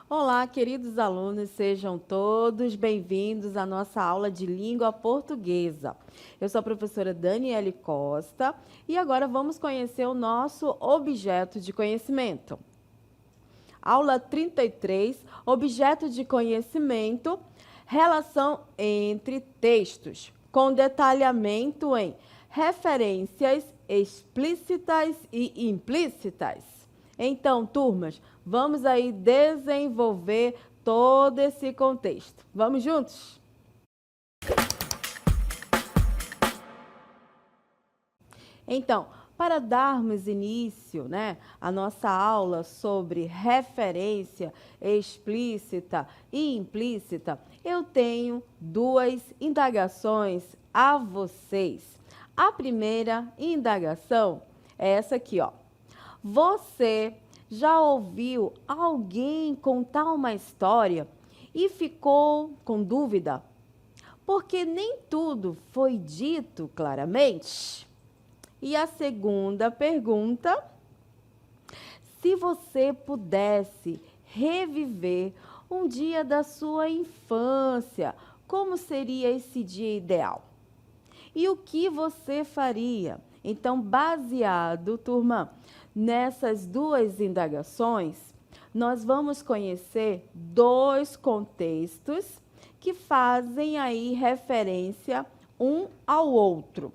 Olá, queridos alunos, sejam todos bem-vindos à nossa aula de língua portuguesa. Eu sou a professora Daniele Costa e agora vamos conhecer o nosso objeto de conhecimento. Aula 33, objeto de conhecimento, relação entre textos, com detalhamento em referências explícitas e implícitas. Então, turmas, vamos aí desenvolver todo esse contexto. Vamos juntos? Então, para darmos início, à nossa aula sobre referência explícita e implícita, eu tenho duas indagações a vocês. A primeira indagação é essa aqui, ó. Você já ouviu alguém contar uma história e ficou com dúvida? Porque nem tudo foi dito claramente. E a segunda pergunta: se você pudesse reviver um dia da sua infância, como seria esse dia ideal? E o que você faria? Então, baseado, turma, nessas duas indagações, nós vamos conhecer dois contextos que fazem aí referência um ao outro.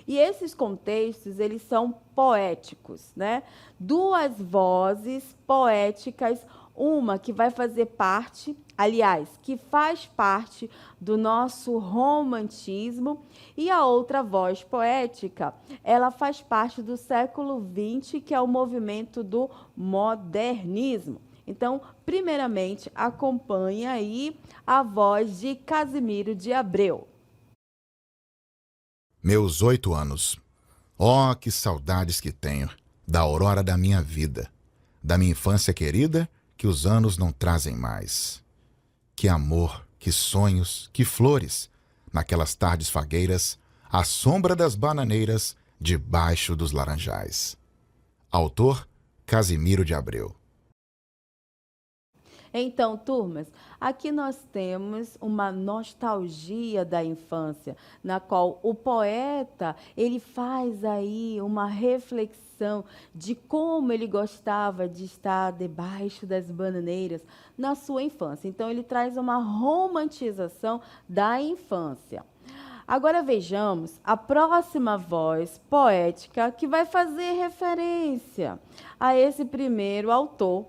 E esses contextos, eles são poéticos, né? Duas vozes poéticas, uma que vai fazer parte, aliás, que faz parte do nosso romantismo, e a outra voz poética, ela faz parte do século XX, que é o movimento do modernismo. Então, primeiramente, acompanhe aí a voz de Casimiro de Abreu. Meus 8 anos. Oh, que saudades que tenho da aurora da minha vida, da minha infância querida que os anos não trazem mais. Que amor, que sonhos, que flores, naquelas tardes fagueiras, à sombra das bananeiras, debaixo dos laranjais. Autor, Casimiro de Abreu. Então, turmas, aqui nós temos uma nostalgia da infância, na qual o poeta, ele faz aí uma reflexão de como ele gostava de estar debaixo das bananeiras na sua infância. Então, ele traz uma romantização da infância. Agora vejamos a próxima voz poética que vai fazer referência a esse primeiro autor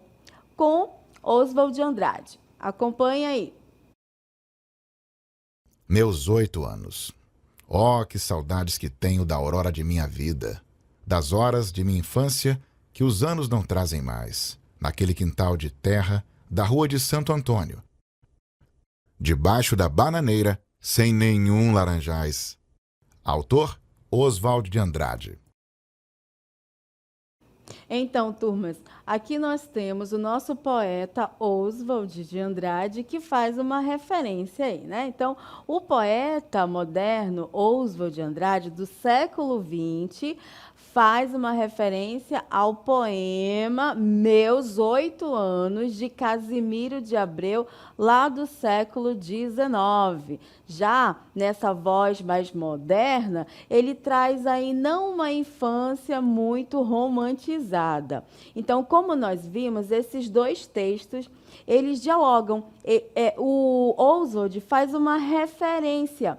com Oswald de Andrade. Acompanhe aí. Meus 8 anos. Oh, que saudades que tenho da aurora de minha vida, das horas de minha infância que os anos não trazem mais, naquele quintal de terra da rua de Santo Antônio, debaixo da bananeira, sem nenhum laranjais. Autor, Oswald de Andrade. Então, turmas, aqui nós temos o nosso poeta Oswald de Andrade, que faz uma referência aí, né? Então, o poeta moderno Oswald de Andrade, do século XX, faz uma referência ao poema Meus 8 Anos, de Casimiro de Abreu, lá do século XIX. Já nessa voz mais moderna, ele traz aí não uma infância muito romantizada. Então, como nós vimos, esses dois textos, eles dialogam. O Oswald faz uma referência.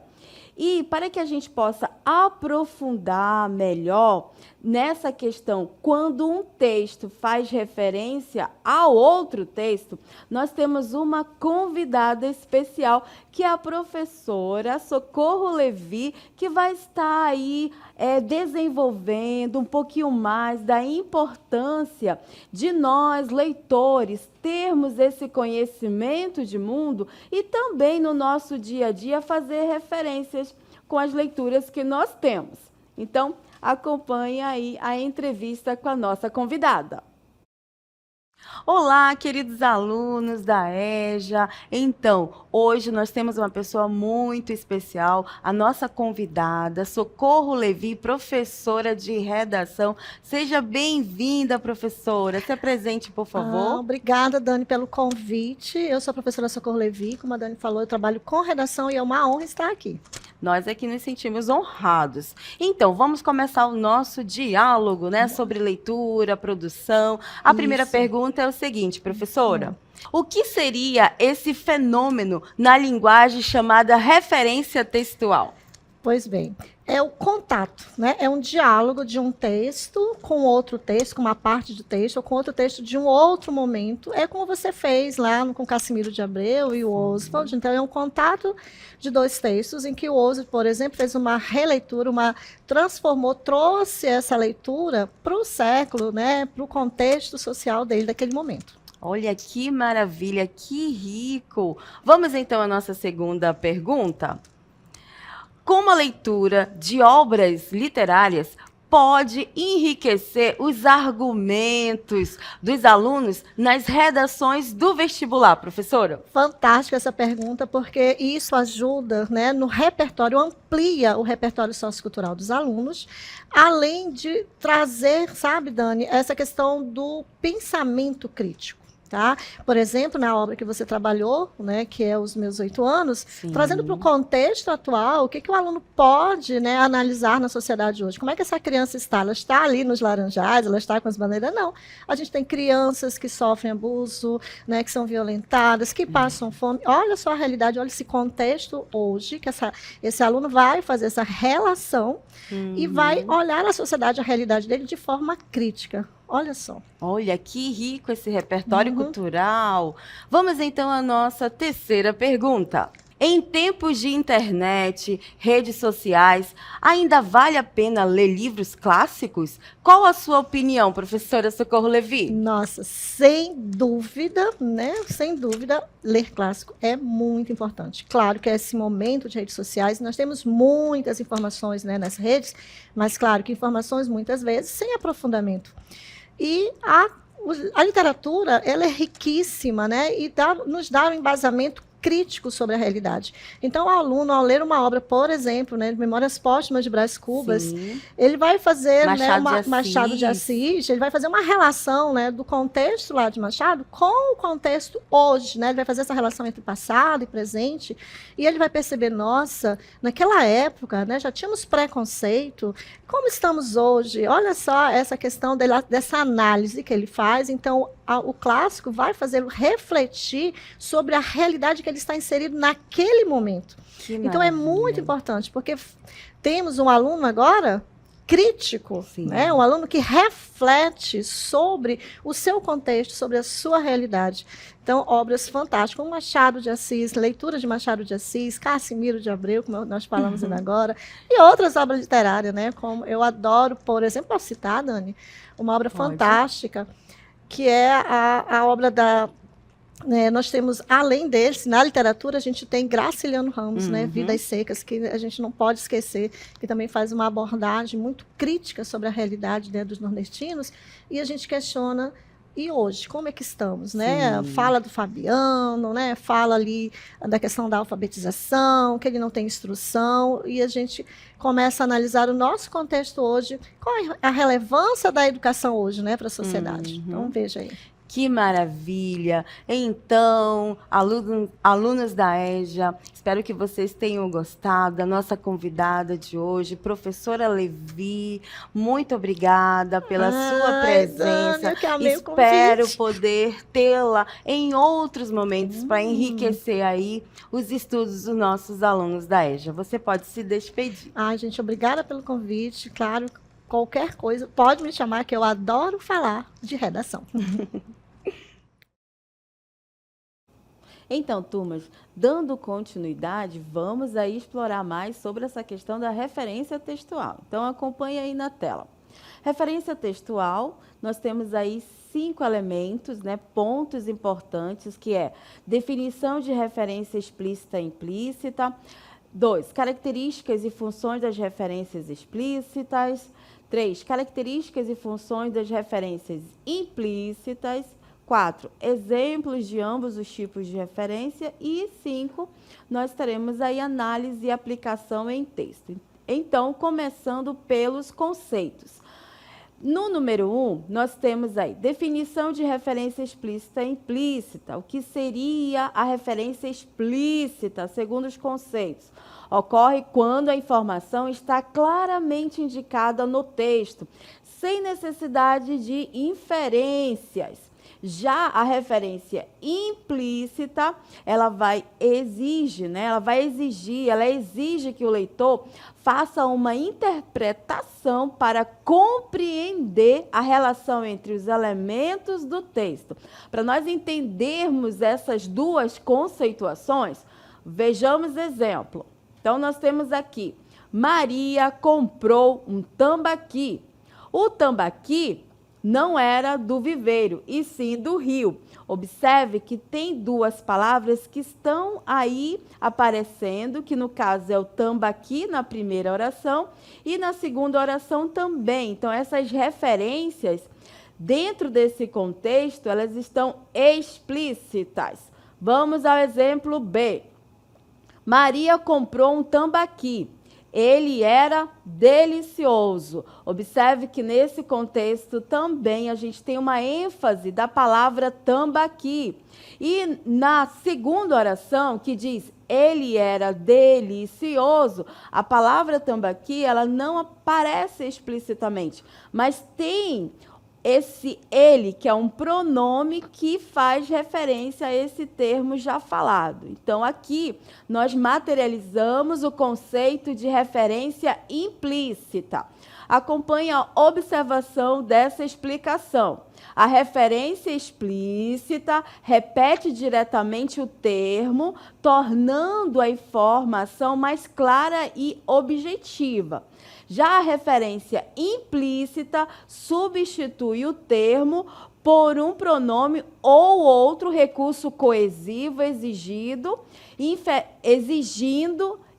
E para que a gente possa aprofundar melhor nessa questão, quando um texto faz referência a outro texto, nós temos uma convidada especial, que é a professora Socorro Levi, que vai estar aí desenvolvendo um pouquinho mais da importância de nós, leitores, termos esse conhecimento de mundo e também no nosso dia a dia fazer referências com as leituras que nós temos. Então, acompanhe aí a entrevista com a nossa convidada. Olá, queridos alunos da EJA. Então, hoje nós temos uma pessoa muito especial, a nossa convidada, Socorro Levi, professora de redação. Seja bem-vinda, professora. Se apresente, por favor. Obrigada, Dani, pelo convite. Eu sou a professora Socorro Levi, como a Dani falou, eu trabalho com redação e é uma honra estar aqui. Nós aqui nos sentimos honrados. Então, vamos começar o nosso diálogo, né, sobre leitura, produção. A primeira pergunta é o seguinte, professora. O que seria esse fenômeno na linguagem chamada referência textual? Pois bem, é o contato, né? É um diálogo de um texto com outro texto, com uma parte de texto, ou com outro texto de um outro momento. É como você fez lá com Cassimiro de Abreu e o Oswald. Então, é um contato de dois textos em que o Oswald, por exemplo, fez uma releitura, trouxe essa leitura para o século, né? Para o contexto social dele daquele momento. Olha que maravilha, que rico! Vamos então à nossa segunda pergunta. Como a leitura de obras literárias pode enriquecer os argumentos dos alunos nas redações do vestibular, professora? Fantástica essa pergunta, porque isso ajuda, né, no repertório, amplia o repertório sociocultural dos alunos, além de trazer, sabe, Dani, essa questão do pensamento crítico. Tá? Por exemplo, na obra que você trabalhou, né, que é Os Meus 8 Anos, trazendo para o contexto atual, o que o aluno pode, né, analisar na sociedade hoje. Como é que essa criança está? Ela está ali nos laranjais, ela está com as bandeiras? Não. A gente tem crianças que sofrem abuso, né, que são violentadas, que passam fome. Olha só a realidade, olha esse contexto hoje, que esse aluno vai fazer essa relação e vai olhar a sociedade, a realidade dele de forma crítica. Olha só. Olha, que rico esse repertório cultural. Vamos então à nossa terceira pergunta. Em tempos de internet, redes sociais, ainda vale a pena ler livros clássicos? Qual a sua opinião, professora Socorro Levi? Nossa, sem dúvida, né? Sem dúvida, ler clássico é muito importante. Claro que esse momento de redes sociais, nós temos muitas informações, né, nas redes, mas claro que informações muitas vezes sem aprofundamento. E a literatura, ela é riquíssima, né? E nos dá um embasamento crítico sobre a realidade. Então, o aluno, ao ler uma obra, por exemplo, né, Memórias Póstumas de Brás Cubas, Sim. ele vai fazer Machado de Assis, ele vai fazer uma relação, né, do contexto lá de Machado com o contexto hoje, né? Ele vai fazer essa relação entre passado e presente, e ele vai perceber, nossa, naquela época, né, já tínhamos preconceito, como estamos hoje? Olha só essa questão dessa análise que ele faz. Então, o clássico vai fazê-lo refletir sobre a realidade que ele está inserido naquele momento. Então, é muito importante, porque temos um aluno agora crítico, né? Um aluno que reflete sobre o seu contexto, sobre a sua realidade. Então, obras fantásticas, como Machado de Assis, leitura de Machado de Assis, Cassimiro de Abreu, como nós falamos ainda agora, e outras obras literárias, né? Como eu adoro, por exemplo, posso citar, Dani, uma obra fantástica, que é a obra da... nós temos, além deles, na literatura, a gente tem Graciliano Ramos, né, Vidas Secas, que a gente não pode esquecer, que também faz uma abordagem muito crítica sobre a realidade, né, dos nordestinos, e a gente questiona, e hoje, como é que estamos? Né? Fala do Fabiano, né? Fala ali da questão da alfabetização, que ele não tem instrução, e a gente começa a analisar o nosso contexto hoje, qual é a relevância da educação hoje, né, para a sociedade. Então, veja aí. Que maravilha! Então, alunos da EJA, espero que vocês tenham gostado da nossa convidada de hoje, professora Levi. Muito obrigada pela sua presença. Dani, eu que amei Espero o convite. poder tê-la em outros momentos para enriquecer aí os estudos dos nossos alunos da EJA. Você pode se despedir. Ai, gente, obrigada pelo convite. Claro, qualquer coisa, pode me chamar, que eu adoro falar de redação. Então, turmas, dando continuidade, vamos aí explorar mais sobre essa questão da referência textual. Então, acompanhe aí na tela. Referência textual, nós temos aí 5 elementos, né, pontos importantes, que é definição de referência explícita e implícita. 2, características e funções das referências explícitas. 3, características e funções das referências implícitas. 4, exemplos de ambos os tipos de referência. E 5, nós teremos aí análise e aplicação em texto. Então, começando pelos conceitos. No número 1, nós temos aí definição de referência explícita e implícita. O que seria a referência explícita, segundo os conceitos? Ocorre quando a informação está claramente indicada no texto, sem necessidade de inferências. Já a referência implícita, ela exige que o leitor faça uma interpretação para compreender a relação entre os elementos do texto. Para nós entendermos essas duas conceituações, vejamos exemplo. Então, nós temos aqui, Maria comprou um tambaqui. O tambaqui não era do viveiro, e sim do rio. Observe que tem duas palavras que estão aí aparecendo, que no caso é o tambaqui na primeira oração e na segunda oração também. Então, essas referências, dentro desse contexto, elas estão explícitas. Vamos ao exemplo B. Maria comprou um tambaqui. Ele era delicioso. Observe que nesse contexto também a gente tem uma ênfase da palavra tambaqui. E na segunda oração, que diz ele era delicioso, a palavra tambaqui, ela não aparece explicitamente, mas tem esse ele, que é um pronome que faz referência a esse termo já falado. Então, aqui, nós materializamos o conceito de referência implícita. Acompanhe a observação dessa explicação. A referência explícita repete diretamente o termo, tornando a informação mais clara e objetiva. Já a referência implícita substitui o termo por um pronome ou outro recurso coesivo exigindo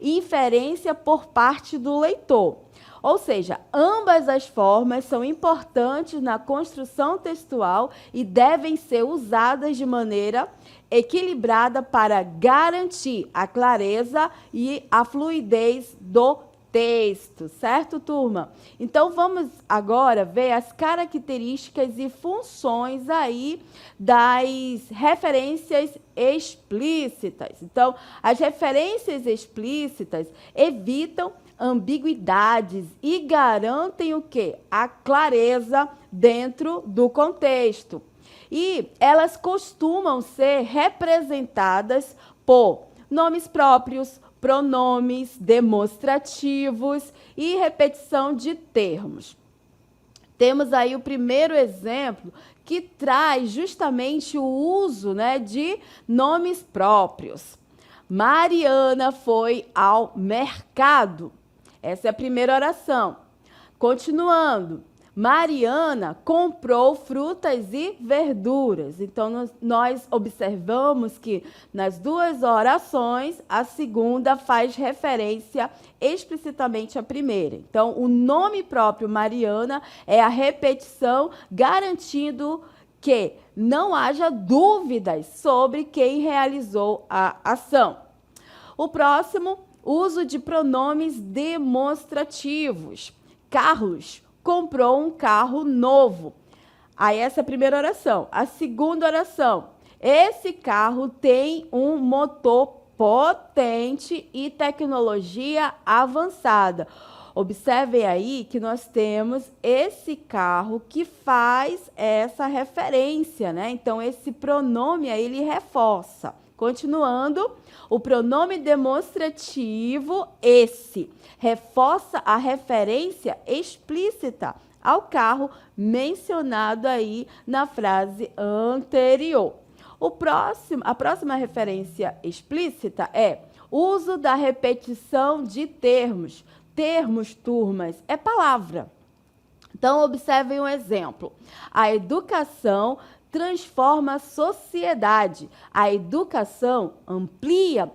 inferência por parte do leitor. Ou seja, ambas as formas são importantes na construção textual e devem ser usadas de maneira equilibrada para garantir a clareza e a fluidez do texto, certo, turma? Então, vamos agora ver as características e funções aí das referências explícitas. Então, as referências explícitas evitam ambiguidades e garantem o quê? A clareza dentro do contexto. E elas costumam ser representadas por nomes próprios, pronomes demonstrativos e repetição de termos. Temos aí o primeiro exemplo que traz justamente o uso, de nomes próprios. Mariana foi ao mercado. Essa é a primeira oração. Continuando. Mariana comprou frutas e verduras. Então, nós observamos que nas duas orações, a segunda faz referência explicitamente à primeira. Então, o nome próprio Mariana é a repetição, garantindo que não haja dúvidas sobre quem realizou a ação. O próximo, uso de pronomes demonstrativos. Carlos comprou um carro novo. Aí essa é a primeira oração. A segunda oração. Esse carro tem um motor potente e tecnologia avançada. Observem aí que nós temos esse carro que faz essa referência, Então, esse pronome aí, ele reforça. Continuando, o pronome demonstrativo, esse, reforça a referência explícita ao carro mencionado aí na frase anterior. A próxima referência explícita é uso da repetição de termos. Termos, turmas, é palavra. Então, observem um exemplo. A educação transforma a sociedade. A educação amplia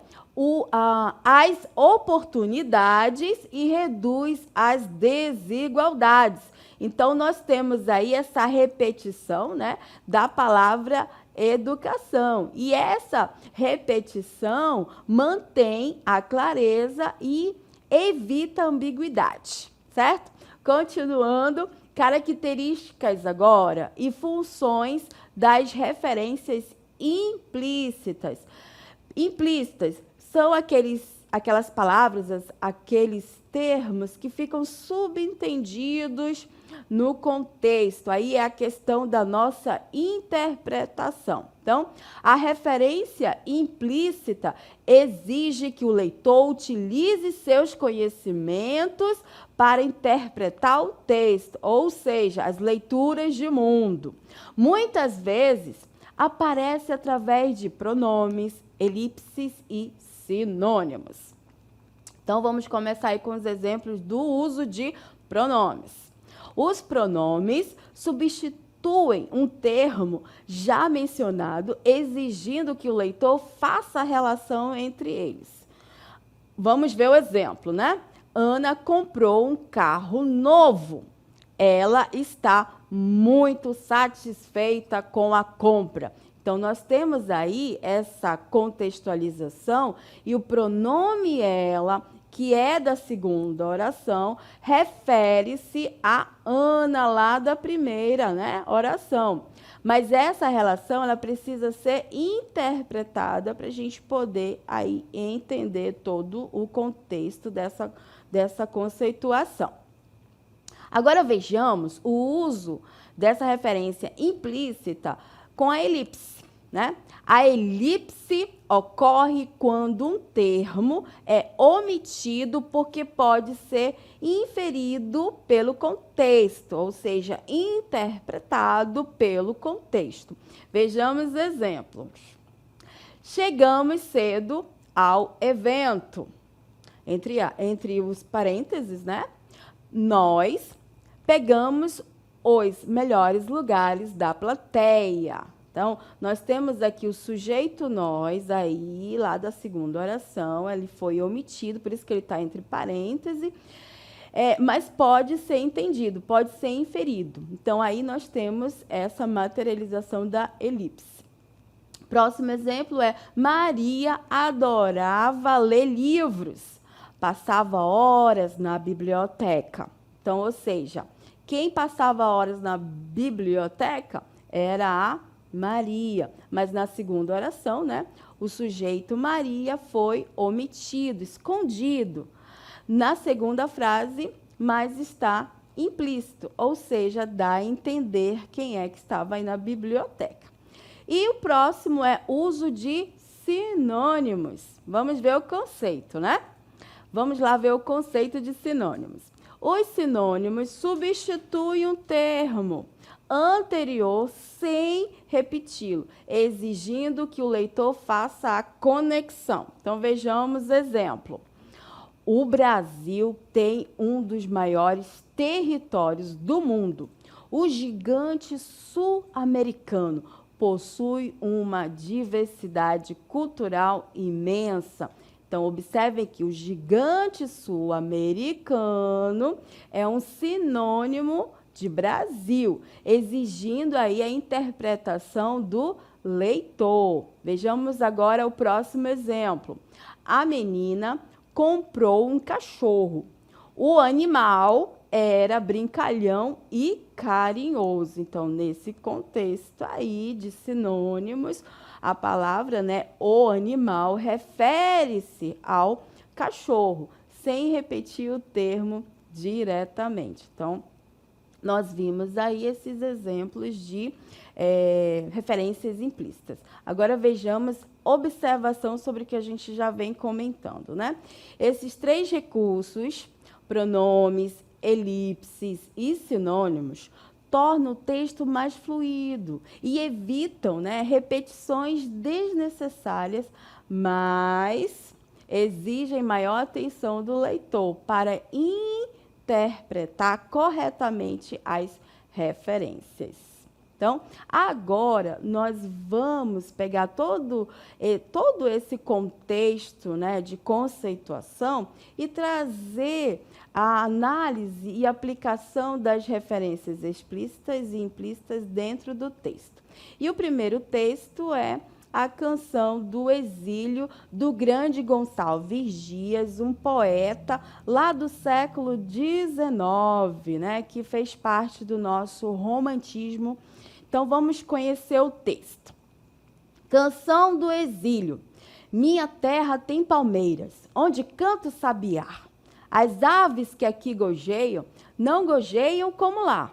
as oportunidades e reduz as desigualdades. Então, nós temos aí essa repetição, né, da palavra educação. E essa repetição mantém a clareza e evita a ambiguidade, certo? Continuando, características agora e funções das referências implícitas. Implícitas são aquelas palavras, aqueles termos que ficam subentendidos no contexto. Aí é a questão da nossa interpretação. Então, a referência implícita exige que o leitor utilize seus conhecimentos para interpretar o texto, ou seja, as leituras de mundo. Muitas vezes, aparece através de pronomes, elipses e sinônimos. Então, vamos começar aí com os exemplos do uso de pronomes. Os pronomes substituem um termo já mencionado, exigindo que o leitor faça a relação entre eles. Vamos ver o exemplo, né? Ana comprou um carro novo. Ela está muito satisfeita com a compra. Então, nós temos aí essa contextualização e o pronome ela, que é da segunda oração, refere-se a Ana lá da primeira, né, oração. Mas essa relação ela precisa ser interpretada para a gente poder aí entender todo o contexto dessa conceituação. Agora vejamos o uso dessa referência implícita com a elipse, né? A elipse ocorre quando um termo é omitido porque pode ser inferido pelo contexto, ou seja, interpretado pelo contexto. Vejamos exemplos. Chegamos cedo ao evento. Entre os parênteses, né? Nós pegamos os melhores lugares da plateia. Então, nós temos aqui o sujeito nós, aí, lá da segunda oração, ele foi omitido, por isso que ele está entre parênteses, mas pode ser entendido, pode ser inferido. Então, aí nós temos essa materialização da elipse. Próximo exemplo é: Maria adorava ler livros, passava horas na biblioteca. Então, ou seja, quem passava horas na biblioteca era a Maria, mas na segunda oração, né, o sujeito Maria foi omitido, escondido na segunda frase, mas está implícito, ou seja, dá a entender quem é que estava aí na biblioteca. E o próximo é uso de sinônimos. Vamos ver o conceito, né? Vamos lá ver o conceito de sinônimos. Os sinônimos substituem um termo anterior sem repeti-lo, exigindo que o leitor faça a conexão. Então, vejamos exemplo. O Brasil tem um dos maiores territórios do mundo. O gigante sul-americano possui uma diversidade cultural imensa. Então, observem que o gigante sul-americano é um sinônimo de Brasil, exigindo aí a interpretação do leitor. Vejamos agora o próximo exemplo. A menina comprou um cachorro. O animal era brincalhão e carinhoso. Então, nesse contexto aí de sinônimos, a palavra, né, o animal, refere-se ao cachorro, sem repetir o termo diretamente. Então, nós vimos aí esses exemplos de referências implícitas. Agora vejamos observação sobre o que a gente já vem comentando, né? Esses três recursos, pronomes, elipses e sinônimos, tornam o texto mais fluido e evitam, né, repetições desnecessárias, mas exigem maior atenção do leitor para interpretar corretamente as referências. Então, agora nós vamos pegar todo esse contexto, né, de conceituação e trazer a análise e aplicação das referências explícitas e implícitas dentro do texto. E o primeiro texto é a Canção do Exílio, do grande Gonçalves Dias, um poeta lá do século XIX, né, que fez parte do nosso romantismo. Então, vamos conhecer o texto. Canção do Exílio. Minha terra tem palmeiras, onde canta o sabiá. As aves que aqui gojeiam, não gojeiam como lá.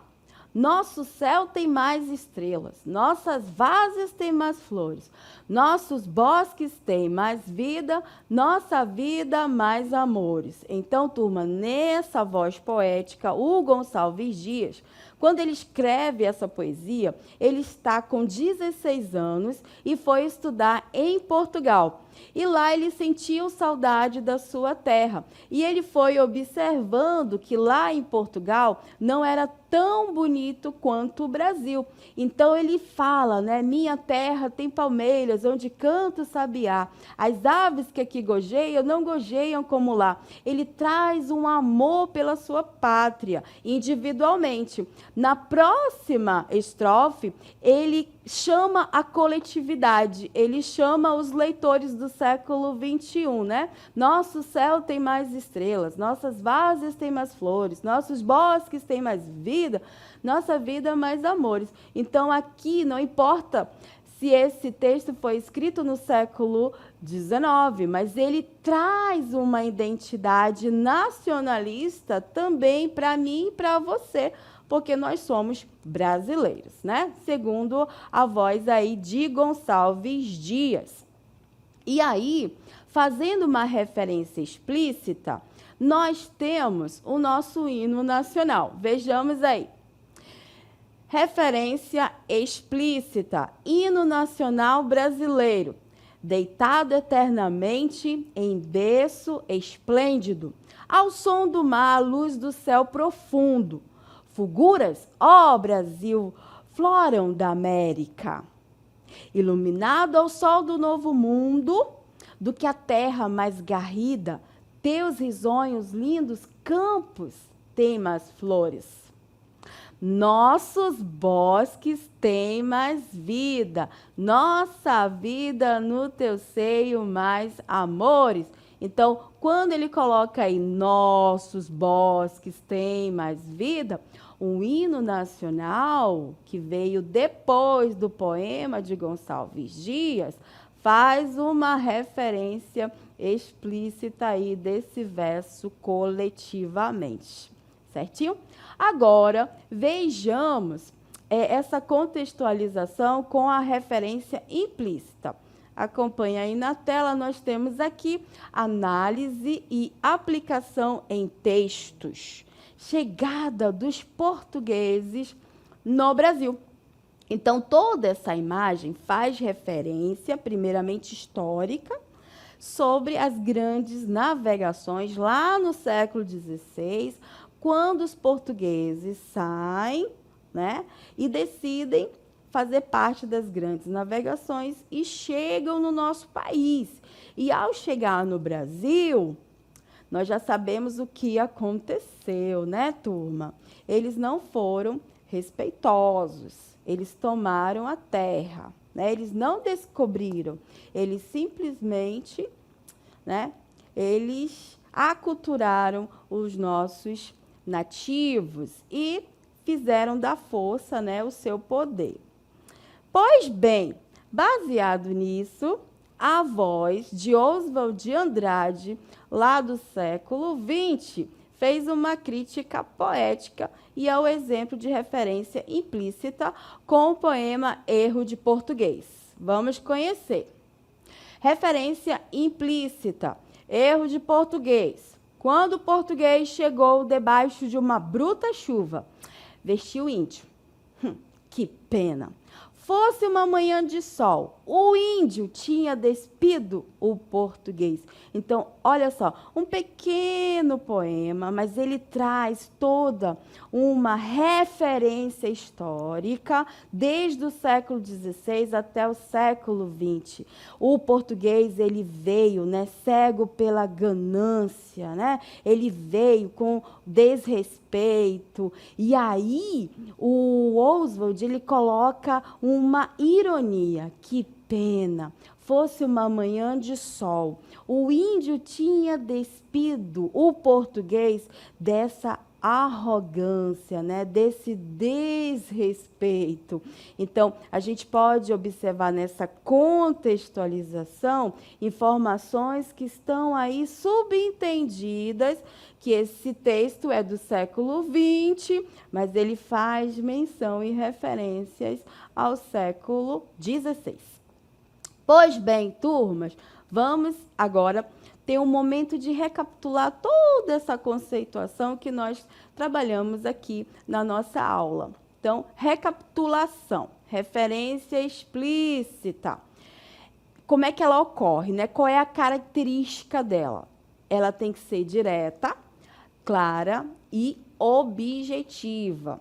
Nosso céu tem mais estrelas, nossas várzeas têm mais flores, nossos bosques têm mais vida, nossa vida mais amores. Então, turma, nessa voz poética, o Gonçalves Dias, quando ele escreve essa poesia, ele está com 16 anos e foi estudar em Portugal. E lá ele sentiu saudade da sua terra. E ele foi observando que lá em Portugal não era tão bonito quanto o Brasil. Então ele fala, né? Minha terra tem palmeiras, onde canta o sabiá. As aves que aqui gojeiam, não gojeiam como lá. Ele traz um amor pela sua pátria, individualmente. Na próxima estrofe, ele chama a coletividade, ele chama os leitores do século XXI, né? Nosso céu tem mais estrelas, nossas várzeas têm mais flores, nossos bosques têm mais vida, nossa vida mais amores. Então, aqui, não importa se esse texto foi escrito no século XIX, mas ele traz uma identidade nacionalista também para mim e para você, porque nós somos brasileiros, né? Segundo a voz aí de Gonçalves Dias. E aí, fazendo uma referência explícita, nós temos o nosso hino nacional. Vejamos aí. Referência explícita, hino nacional brasileiro, deitado eternamente em berço esplêndido, ao som do mar, à luz do céu profundo. Fulguras, ó Brasil, floram da América. Iluminado ao sol do novo mundo, do que a terra mais garrida, teus risonhos lindos campos têm mais flores. Nossos bosques têm mais vida, nossa vida no teu seio mais amores. Então, quando ele coloca aí nossos bosques têm mais vida, um hino nacional que veio depois do poema de Gonçalves Dias faz uma referência explícita aí desse verso coletivamente, certinho? Agora, vejamos essa contextualização com a referência implícita. Acompanha aí na tela, nós temos aqui análise e aplicação em textos. Chegada dos portugueses no Brasil. Então, toda essa imagem faz referência, primeiramente histórica, sobre as grandes navegações lá no século XVI, quando os portugueses saem, né, e decidem fazer parte das grandes navegações e chegam no nosso país. E, ao chegar no Brasil, nós já sabemos o que aconteceu, né, turma? Eles não foram respeitosos, eles tomaram a terra, né? Eles não descobriram, eles simplesmente, né, eles aculturaram os nossos nativos e fizeram da força, né, o seu poder. Pois bem, baseado nisso, a voz de Oswald de Andrade, lá do século XX, fez uma crítica poética e é o exemplo de referência implícita com o poema Erro de Português. Vamos conhecer. Referência implícita, Erro de Português. Quando o português chegou debaixo de uma bruta chuva, vestiu índio. Que pena! Fosse uma manhã de sol, o índio tinha despido o português. Então, olha só, um pequeno poema, mas ele traz toda uma referência histórica desde o século XVI até o século XX. O português, ele veio, né, cego pela ganância, né? Ele veio com desrespeito. E aí, o Oswald, ele coloca uma ironia. Que pena, fosse uma manhã de sol. O índio tinha despido o português dessa arrogância, né, desse desrespeito. Então, a gente pode observar nessa contextualização informações que estão aí subentendidas, que esse texto é do século XX, mas ele faz menção e referências ao século XVI. Pois bem, turmas, vamos agora ter um momento de recapitular toda essa conceituação que nós trabalhamos aqui na nossa aula. Então, recapitulação, referência explícita. Como é que ela ocorre, né? Qual é a característica dela? Ela tem que ser direta, clara e objetiva.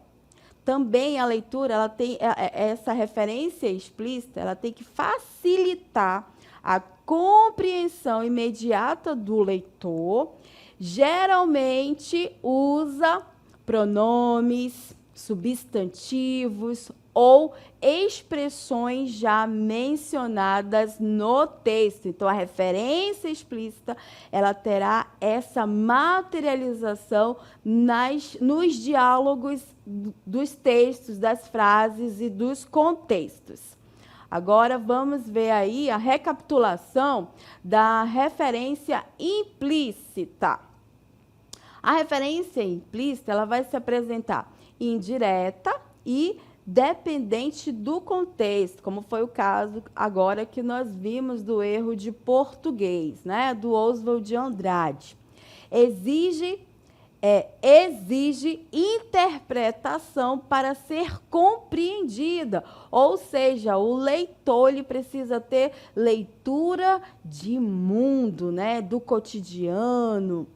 Também a leitura, ela tem essa referência explícita, ela tem que facilitar a compreensão imediata do leitor. Geralmente usa pronomes, substantivos ou expressões já mencionadas no texto. Então, a referência explícita, ela terá essa materialização nos diálogos dos textos, das frases e dos contextos. Agora, vamos ver aí a recapitulação da referência implícita. A referência implícita, ela vai se apresentar indireta e dependente do contexto, como foi o caso agora que nós vimos do erro de português, né, do Oswald de Andrade. Exige interpretação para ser compreendida, ou seja, o leitor ele precisa ter leitura de mundo, né, do cotidiano.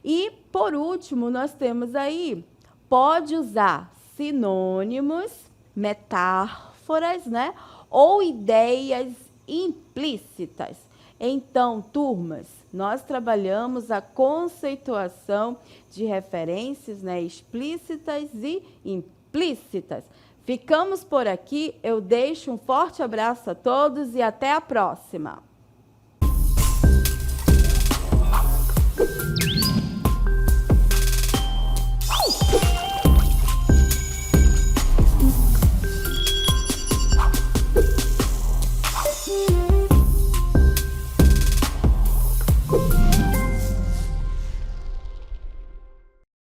E, por último, nós temos aí, pode usar sinônimos, metáforas, né, ou ideias implícitas. Então, turmas, nós trabalhamos a conceituação de referências, né, explícitas e implícitas. Ficamos por aqui, eu deixo um forte abraço a todos e até a próxima!